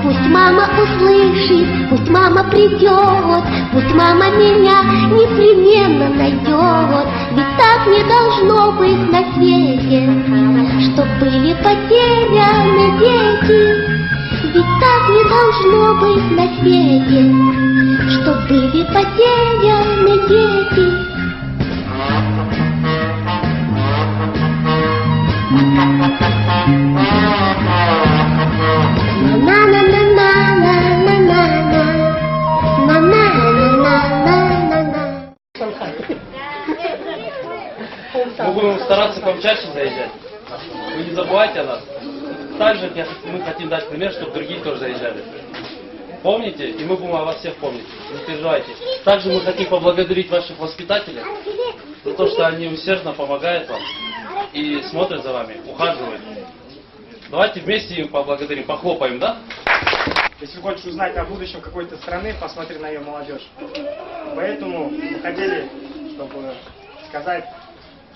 Пусть мама услышит, пусть мама придет, пусть мама меня непременно найдет. Ведь так не должно быть на свете, чтоб были потеряны дети. Ведь так не должно быть на свете, чтоб были потеряны дети. Мы будем стараться к вам чаще заезжать. Вы не забывайте о нас. Также мы хотим дать пример, чтобы другие тоже заезжали. Помните, и мы будем о вас всех помнить. Не переживайте. Также мы хотим поблагодарить ваших воспитателей за то, что они усердно помогают вам и смотрят за вами, ухаживают. Давайте вместе им поблагодарим, похлопаем, да? Если хочешь узнать о будущем какой-то страны, посмотри на ее молодежь. Поэтому мы хотели, чтобы сказать,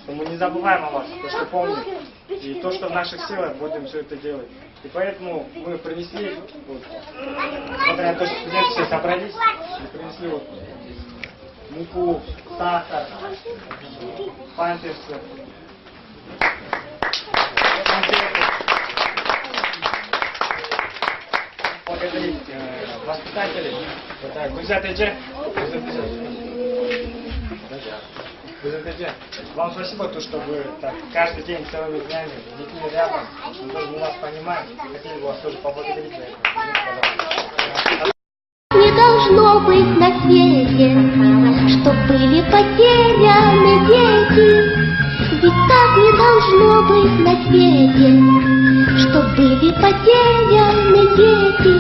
что мы не забываем о вас, то, что помним, и то, что в наших силах, будем все это делать. И поэтому мы принесли, вот, смотря на то, что студенты все собрались, и принесли вот муку, сахар, памперсы, конфеты. Благодарить воспитателей. Так, вам спасибо, то, что вы так, каждый день, целыми днями, с детьми рядом, мы тоже не вас понимаем, хотели бы вас тоже поблагодарить за это. Не должно быть на свете, чтоб были потеряны дети. Ведь так не должно быть на свете, чтоб были потеряны дети.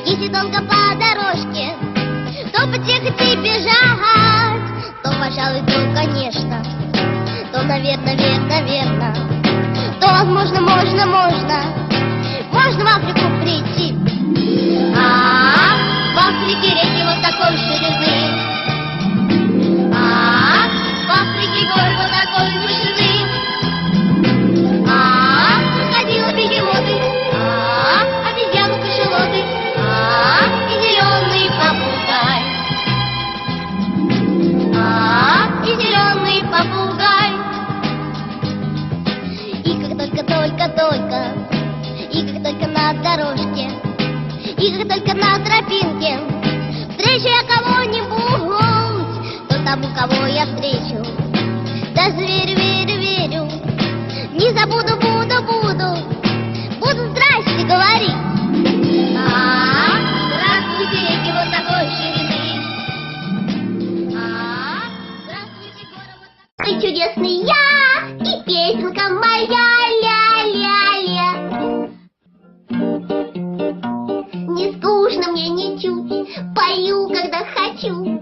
Если долго по дорожке, то потихо и бежать, то, пожалуй, то, конечно, то, наверное, то, возможно, можно в Африку прийти. В Африке реки вот такой ширины, в Африке горы вот такой вышины, крокодилы, бегемоты, обезьяны, кашалоты, и зеленый попугай, и зеленый попугай. И как только на дорожке, и как только на тропинке встречу я кого-нибудь, то тому, кого я встречу, даже верю, не забуду, буду здрасте говорить. Здравствуйте, реки вот такой ширины, здравствуйте, горы вот такой. Ой, чудесный я, и песенка моя, ля-ля-ля. Не скучно мне ничуть, пою, когда хочу.